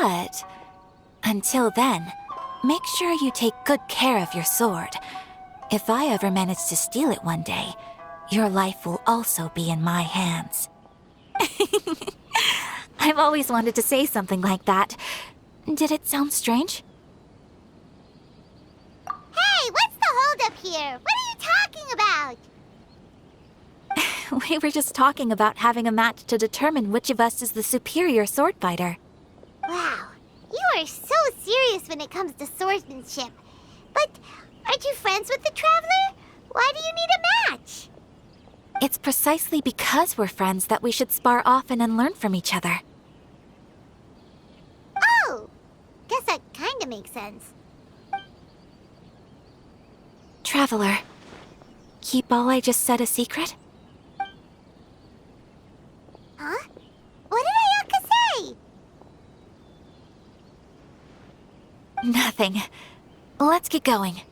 But until then, make sure you take good care of your sword. If I ever manage to steal it one day, your life will also be in my hands. I've always wanted to say something like that. Did it sound strange? Hey, what's the holdup here? What are you talking about? We were just talking about having a match to determine which of us is the superior sword fighter. Wow, you are so serious when it comes to swordsmanship. But aren't you friends with the Traveler? Why do you need a match? It's precisely because we're friends that we should spar often and learn from each other. Oh, guess that kinda makes sense. Traveler, keep all I just said a secret? Huh? What did Ayaka say? Nothing. Let's get going.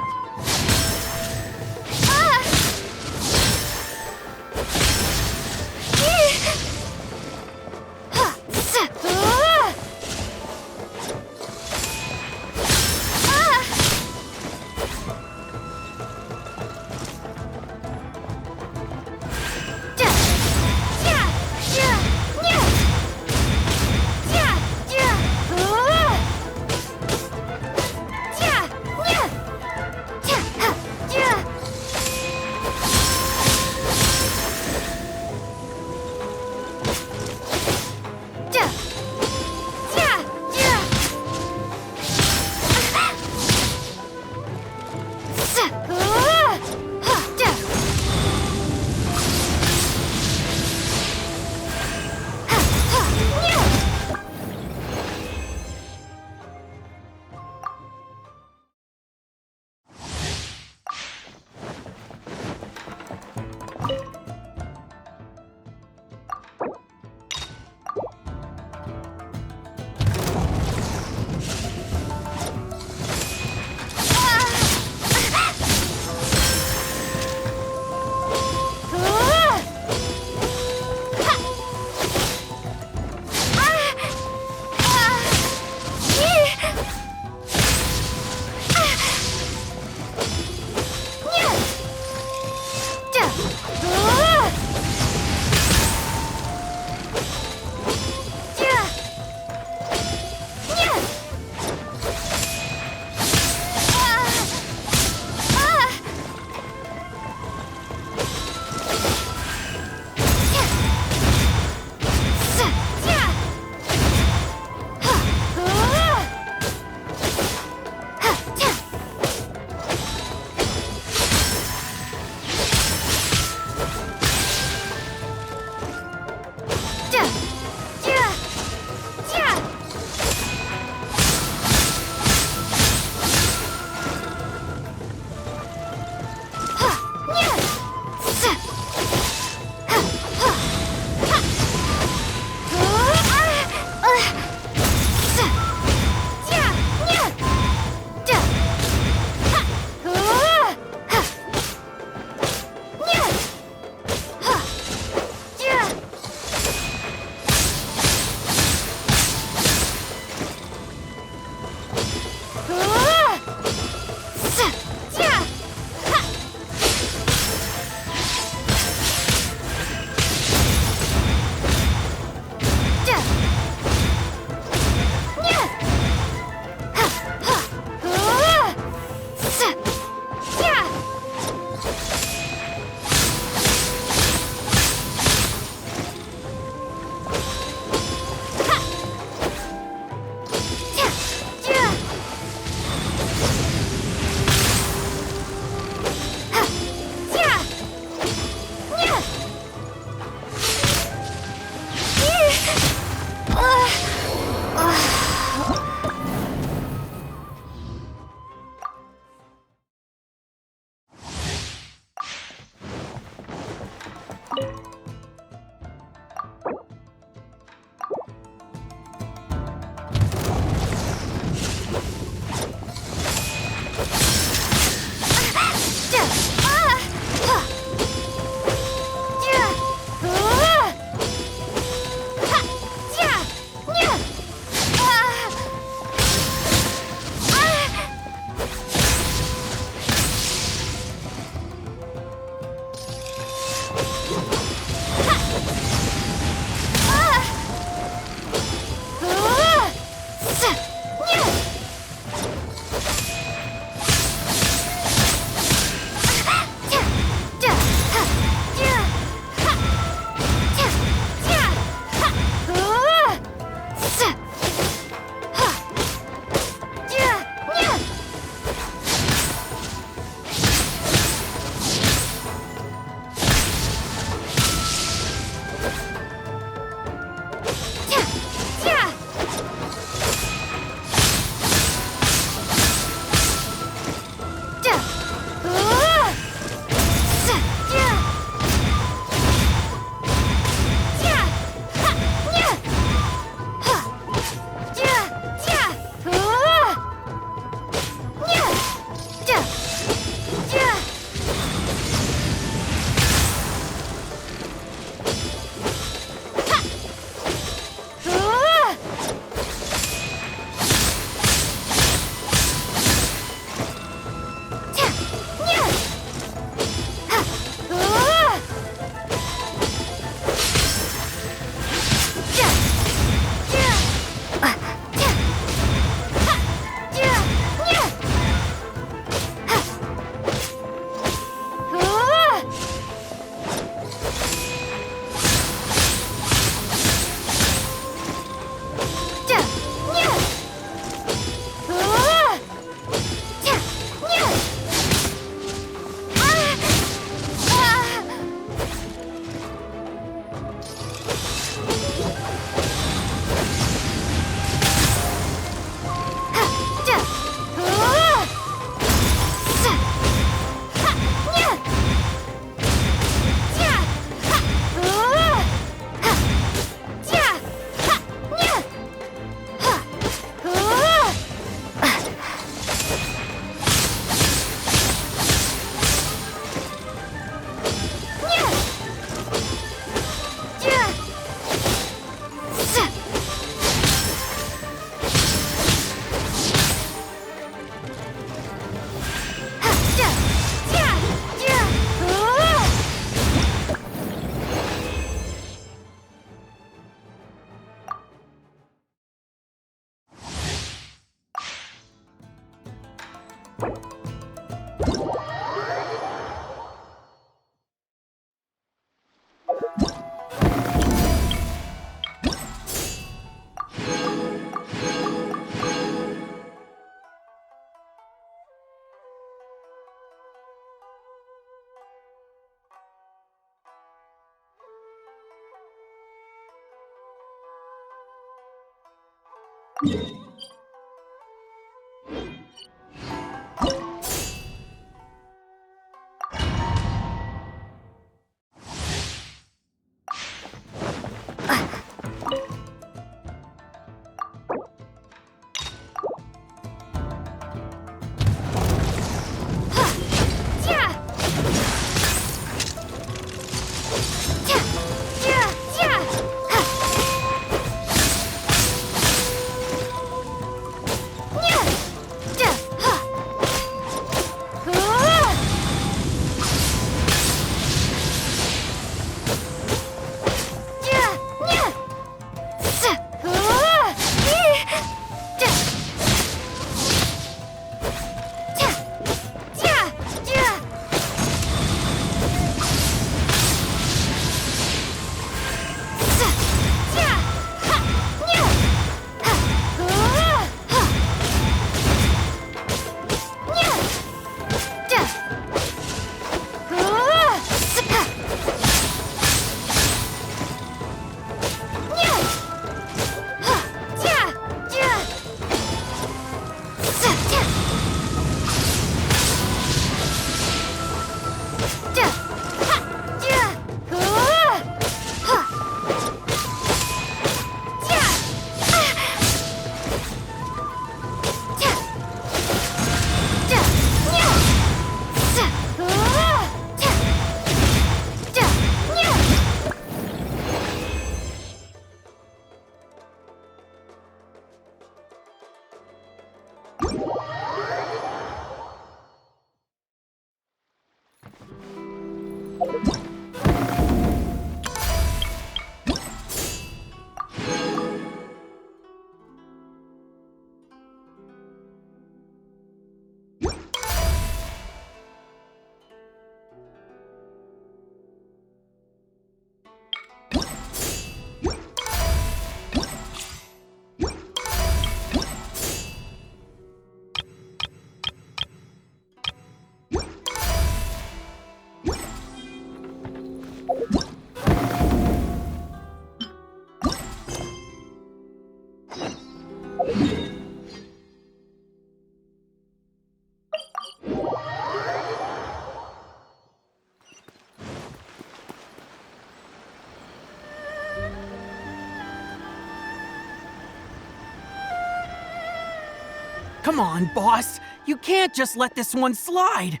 Come on, boss. You can't just let this one slide.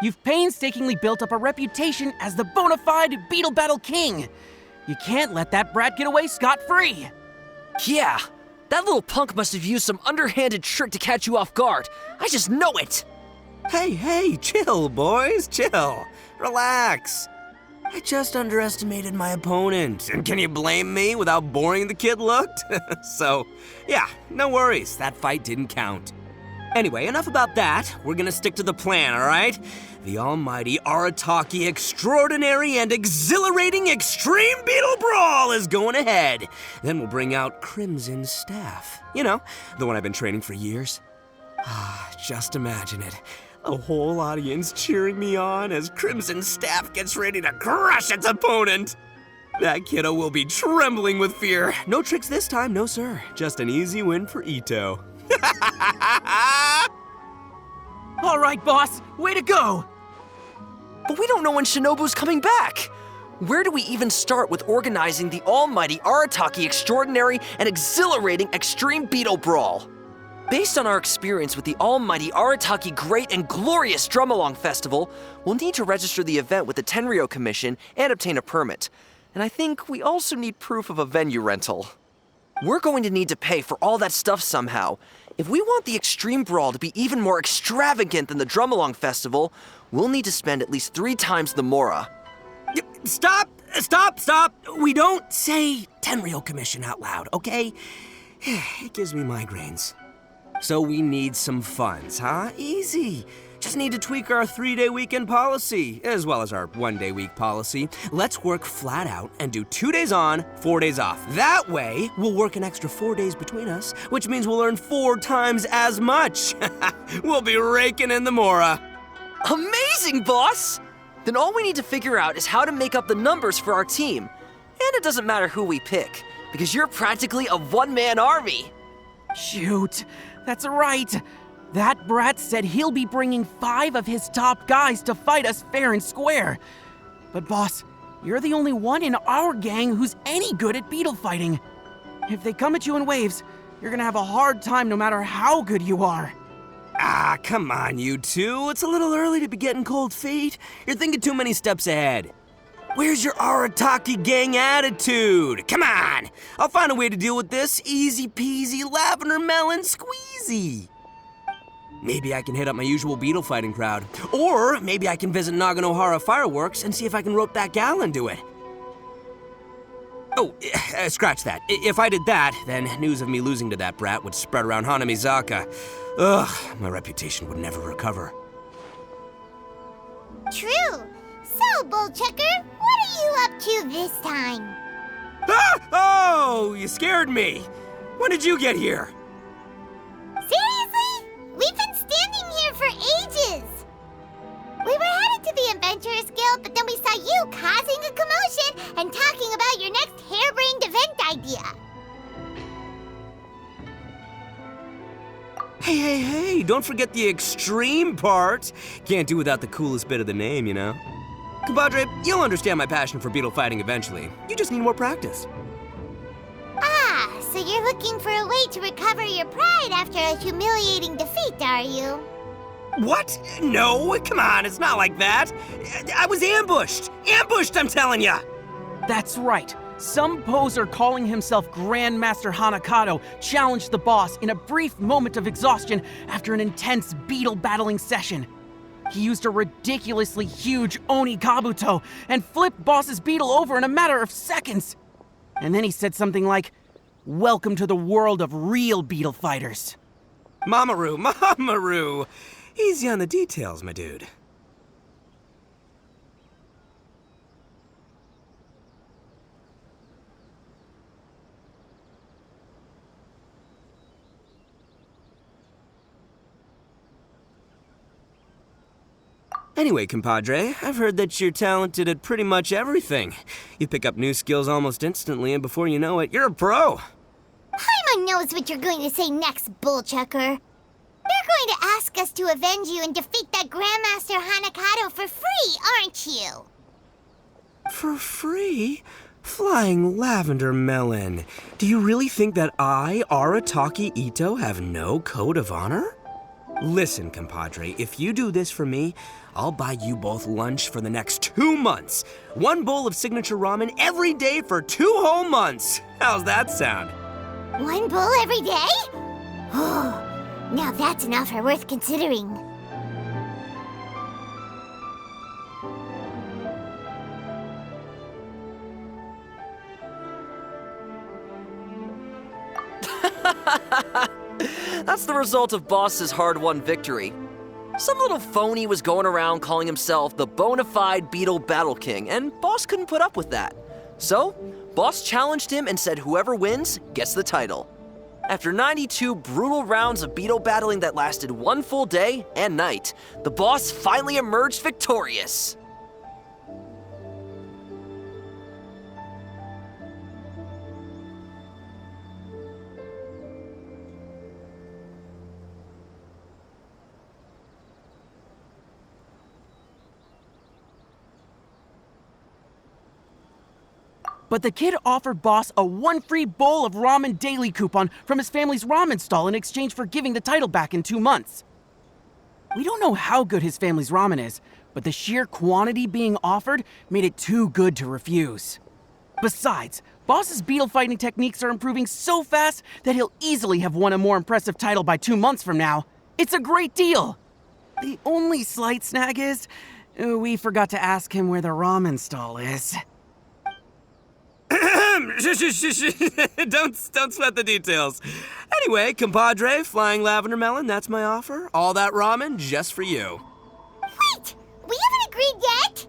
You've painstakingly built up a reputation as the bona fide Beetle Battle King. You can't let that brat get away scot-free. Yeah, that little punk must have used some underhanded trick to catch you off guard. I just know it. Hey, chill, boys, chill. Relax. I just underestimated my opponent, and can you blame me with how boring the kid looked? So, yeah, no worries, that fight didn't count. Anyway, enough about that. We're gonna stick to the plan, all right? The almighty Arataki extraordinary and exhilarating Extreme Beetle Brawl is going ahead. Then we'll bring out Crimson Staff. You know, the one I've been training for years. Just imagine it. A whole audience cheering me on as Crimson Staff gets ready to crush its opponent. That kiddo will be trembling with fear. No tricks this time, no sir. Just an easy win for Ito. All right, boss, way to go. But we don't know when Shinobu's coming back. Where do we even start with organizing the almighty Arataki extraordinary and exhilarating Extreme Beetle Brawl? Based on our experience with the almighty Arataki Great and Glorious Drum-Along Festival, we'll need to register the event with the Tenryo Commission and obtain a permit. And I think we also need proof of a venue rental. We're going to need to pay for all that stuff somehow. If we want the Extreme Brawl to be even more extravagant than the Drum-Along Festival, we'll need to spend at least 3 times the Mora. Stop! We don't say Tenryo Commission out loud, okay? It gives me migraines. So we need some funds, huh? Easy. Just need to tweak our 3-day weekend policy, as well as our 1-day week policy. Let's work flat out and do 2 days on, 4 days off. That way, we'll work an extra 4 days between us, which means we'll earn 4 times as much. We'll be raking in the Mora. Amazing, boss! Then all we need to figure out is how to make up the numbers for our team. And it doesn't matter who we pick, because you're practically a one-man army. Shoot, that's right. That brat said he'll be bringing 5 of his top guys to fight us fair and square. But boss, you're the only one in our gang who's any good at beetle fighting. If they come at you in waves, you're gonna have a hard time no matter how good you are. Ah, come on, you two. It's a little early to be getting cold feet. You're thinking too many steps ahead. Where's your Arataki gang attitude? Come on! I'll find a way to deal with this. Easy peasy, lavender melon squeezy. Maybe I can hit up my usual beetle fighting crowd. Or maybe I can visit Naganohara Fireworks and see if I can rope that gal into it. Oh, scratch that. If I did that, then news of me losing to that brat would spread around Hanamizaka. Ugh, my reputation would never recover. True. So, Bullchucker, what are you up to this time? Ah! Oh, you scared me. When did you get here? Seriously? We've been standing here for ages. We were headed to the Adventurers Guild, but then we saw you causing a commotion and talking about your next harebrained event idea. Hey, don't forget the extreme part. Can't do without the coolest bit of the name, you know? Compadre, you'll understand my passion for beetle fighting eventually. You just need more practice. Ah, so you're looking for a way to recover your pride after a humiliating defeat, are you? What? No, come on, it's not like that. I was ambushed. Ambushed, I'm telling ya. That's right. Some poser calling himself Grandmaster Hanakato challenged the boss in a brief moment of exhaustion after an intense beetle battling session. He used a ridiculously huge Oni Kabuto and flipped boss's beetle over in a matter of seconds. And then he said something like, "Welcome to the world of real beetle fighters." Mamaru. Easy on the details, my dude. Anyway, compadre, I've heard that you're talented at pretty much everything. You pick up new skills almost instantly, and before you know it, you're a pro. Paimon knows what you're going to say next, Bullchucker. You're going to ask us to avenge you and defeat that Grandmaster Hanakato for free, aren't you? For free? Flying lavender melon. Do you really think that I, Arataki Ito, have no code of honor? Listen, compadre, if you do this for me, I'll buy you both lunch for the next 2 months. 1 bowl of signature ramen every day for 2 whole months. How's that sound? 1 bowl every day? Oh, now that's an offer worth considering. That's the result of Boss's hard-won victory. Some little phony was going around calling himself the bona fide Beetle Battle King, and Boss couldn't put up with that. So, Boss challenged him and said whoever wins gets the title. After 92 brutal rounds of beetle battling that lasted 1 full day and night, the Boss finally emerged victorious. But the kid offered Boss a 1 free bowl of ramen daily coupon from his family's ramen stall in exchange for giving the title back in 2 months. We don't know how good his family's ramen is, but the sheer quantity being offered made it too good to refuse. Besides, Boss's beetle fighting techniques are improving so fast that he'll easily have won a more impressive title by 2 months from now. It's a great deal! The only slight snag is, we forgot to ask him where the ramen stall is. Don't sweat the details. Anyway, compadre, flying lavender melon, that's my offer. All that ramen just for you. Wait! We haven't agreed yet!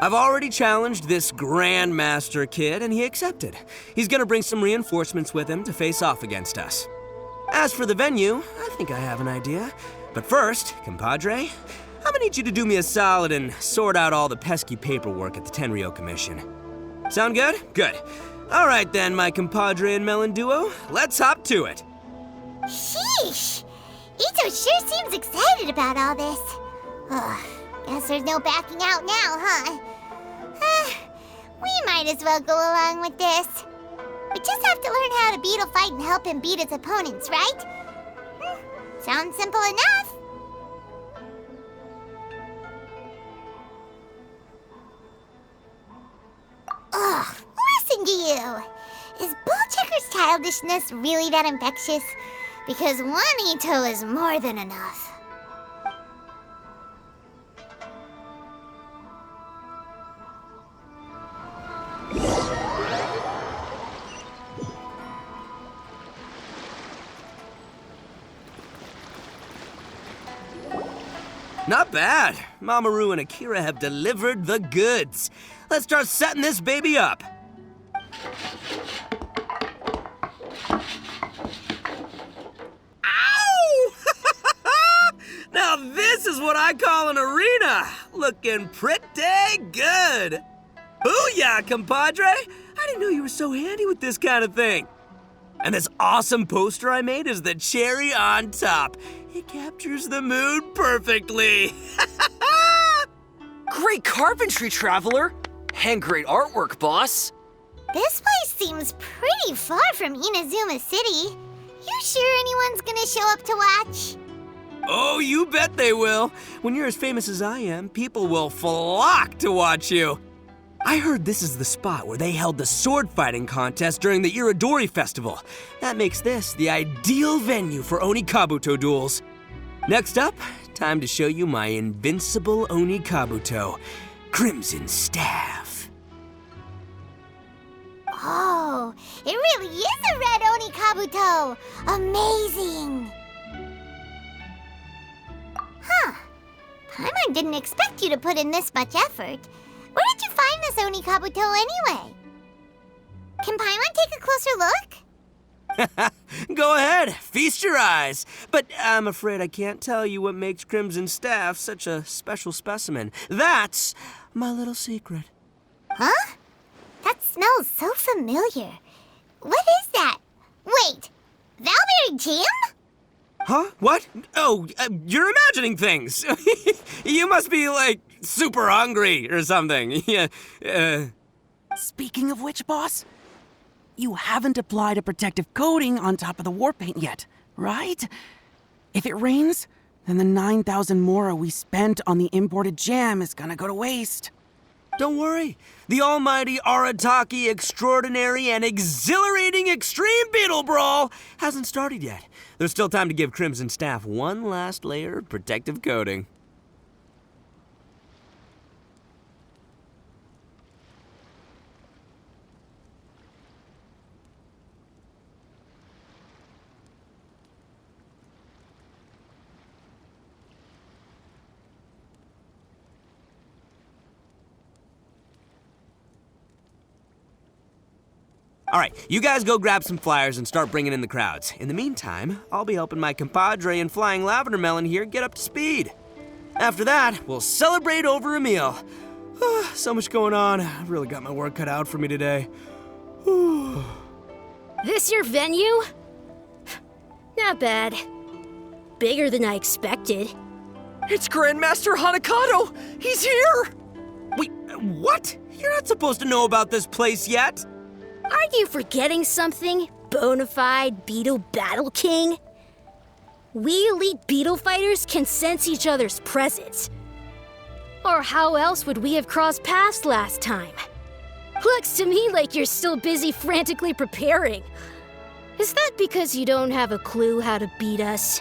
I've already challenged this Grandmaster kid, and he accepted. He's gonna bring some reinforcements with him to face off against us. As for the venue, I think I have an idea. But first, compadre, I'm gonna need you to do me a solid and sort out all the pesky paperwork at the Tenryo Commission. Sound good? Good. All right then, my compadre and melon duo, let's hop to it. Sheesh! Ito sure seems excited about all this. Ugh, guess there's no backing out now, huh? We might as well go along with this. We just have to learn how to beetle fight and help him beat his opponents, right? Sounds simple enough. Ugh, listen to you. Is Bullchecker's childishness really that infectious? Because one Ito is more than enough. Not bad. Mamoru and Akira have delivered the goods. Let's start setting this baby up. Ow! Now this is what I call an arena. Looking pretty good. Booyah, compadre! I didn't know you were so handy with this kind of thing. And this awesome poster I made is the cherry on top. It captures the mood perfectly. Great carpentry, Traveler! And great artwork, boss. This place seems pretty far from Inazuma City. You sure anyone's gonna show up to watch? Oh, you bet they will. When you're as famous as I am, people will flock to watch you. I heard this is the spot where they held the sword fighting contest during the Iridori Festival. That makes this the ideal venue for Onikabuto duels. Next up, time to show you my invincible Onikabuto, Crimson Staff. Oh, it really is a red Onikabuto! Amazing! Huh. Paimon didn't expect you to put in this much effort. Where did you find this Onikabuto anyway? Can Paimon take a closer look? Go ahead, feast your eyes. But I'm afraid I can't tell you what makes Crimson Staff such a special specimen. That's my little secret. Huh? That smells so familiar. What is that? Wait, Valberry Jam? Huh? What? Oh, you're imagining things. You must be, like, super hungry or something. Yeah. Speaking of which, boss, you haven't applied a protective coating on top of the war paint yet, right? If it rains, then the 9,000 mora we spent on the imported jam is gonna go to waste. Don't worry. The almighty Arataki extraordinary and exhilarating extreme beetle brawl hasn't started yet. There's still time to give Crimson Staff one last layer of protective coating. All right, you guys go grab some flyers and start bringing in the crowds. In the meantime, I'll be helping my compadre and Flying Lavender Melon here get up to speed. After that, we'll celebrate over a meal. So much going on. I've really got my work cut out for me today. This your venue? Not bad. Bigger than I expected. It's Grandmaster Hanakato! He's here! Wait, what? You're not supposed to know about this place yet. Are you forgetting something, bonafide Beetle Battle King? We elite beetle fighters can sense each other's presence. Or how else would we have crossed paths last time? Looks to me like you're still busy frantically preparing. Is that because you don't have a clue how to beat us?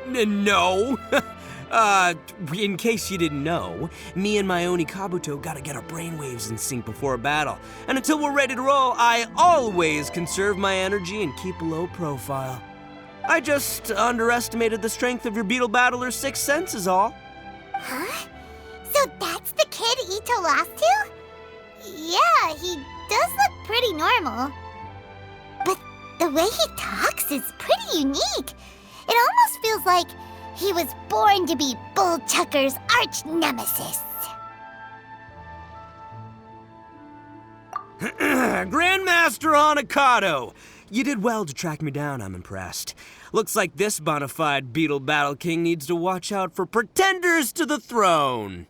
No. In case you didn't know, me and my Onikabuto gotta get our brainwaves in sync before a battle. And until we're ready to roll, I always conserve my energy and keep a low profile. I just underestimated the strength of your beetle battler's sixth sense is all. Huh? So that's the kid Ito lost to? Yeah, he does look pretty normal. But the way he talks is pretty unique. It almost feels like he was born to be Bullchucker's arch nemesis. Grandmaster Hanakato, You did well to track me down, I'm impressed. Looks like this bona fide Beetle Battle King needs to watch out for pretenders to the throne.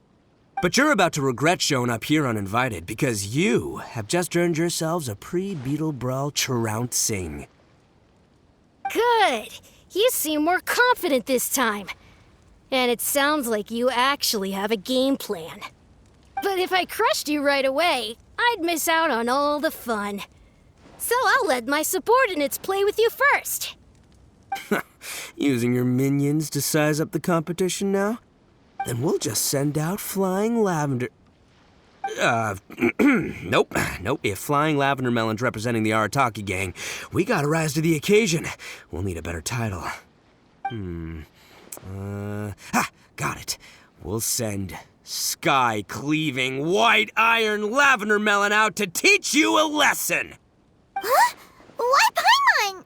But you're about to regret showing up here uninvited because you have just earned yourselves a pre-Beetle Brawl trouncing. Good. You seem more confident this time. And it sounds like you actually have a game plan. But if I crushed you right away, I'd miss out on all the fun. So I'll let my subordinates play with you first. Using your minions to size up the competition now? Then we'll just send out Flying Lavender... Nope. If Flying Lavender Melon's representing the Arataki gang, we gotta rise to the occasion. We'll need a better title. Got it. We'll send Sky-Cleaving White Iron Lavender Melon out to teach you a lesson! Huh? Why Paimon?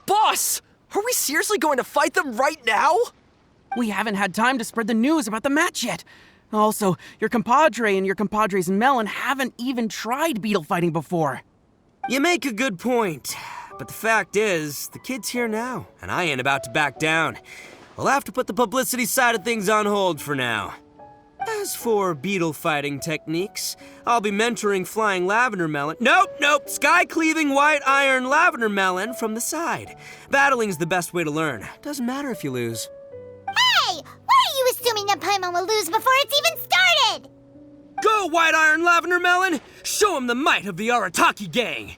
Boss! Are we seriously going to fight them right now? We haven't had time to spread the news about the match yet. Also, your compadre and your compadre's Melon haven't even tried beetle fighting before. You make a good point. But the fact is, the kid's here now, and I ain't about to back down. We'll have to put the publicity side of things on hold for now. As for beetle fighting techniques, I'll be mentoring Flying Lavender Melon. Nope, Sky-Cleaving White Iron Lavender Melon from the side. Battling's the best way to learn. Doesn't matter if you lose. Hey! Why are you assuming that Paimon will lose before it's even started? Go, White Iron Lavender Melon! Show him the might of the Arataki gang!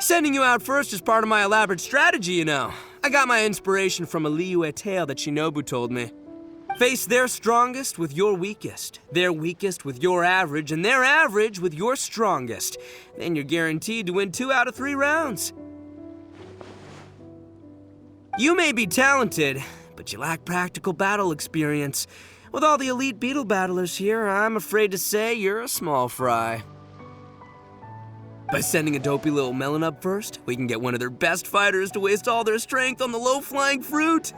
Sending you out first is part of my elaborate strategy, you know. I got my inspiration from a Liyue tale that Shinobu told me. Face their strongest with your weakest, their weakest with your average, and their average with your strongest. Then you're guaranteed to win 2 out of 3 rounds. You may be talented, but you lack practical battle experience. With all the elite beetle battlers here, I'm afraid to say you're a small fry. By sending a dopey little melon up first, we can get one of their best fighters to waste all their strength on the low-flying fruit.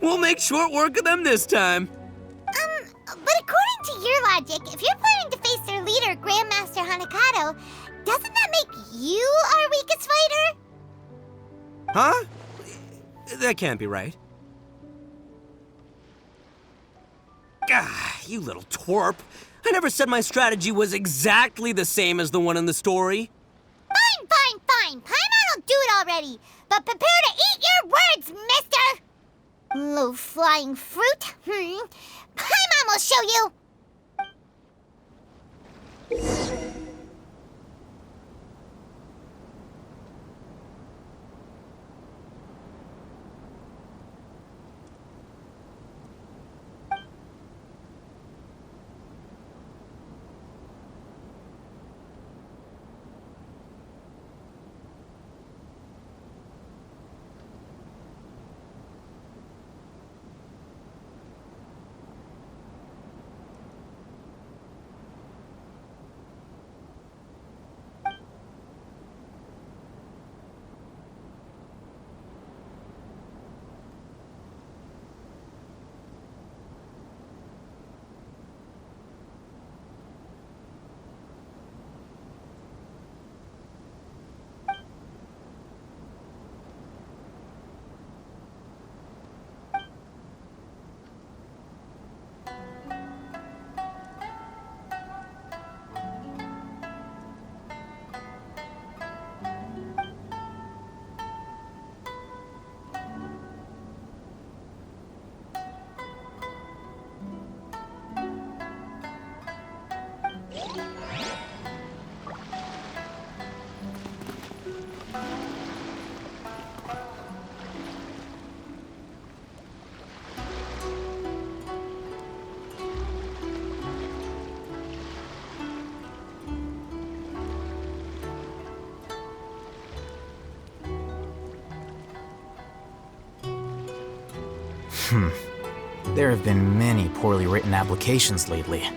We'll make short work of them this time. But according to your logic, if you're planning to face their leader, Grandmaster Hanakato, doesn't that make you our weakest fighter? Huh? That can't be right. You little twerp. I never said my strategy was exactly the same as the one in the story. Fine. Paimon will do it already. But prepare to eat your words, mister! Low-flying fruit? Paimon will show you! There have been many poorly written applications lately.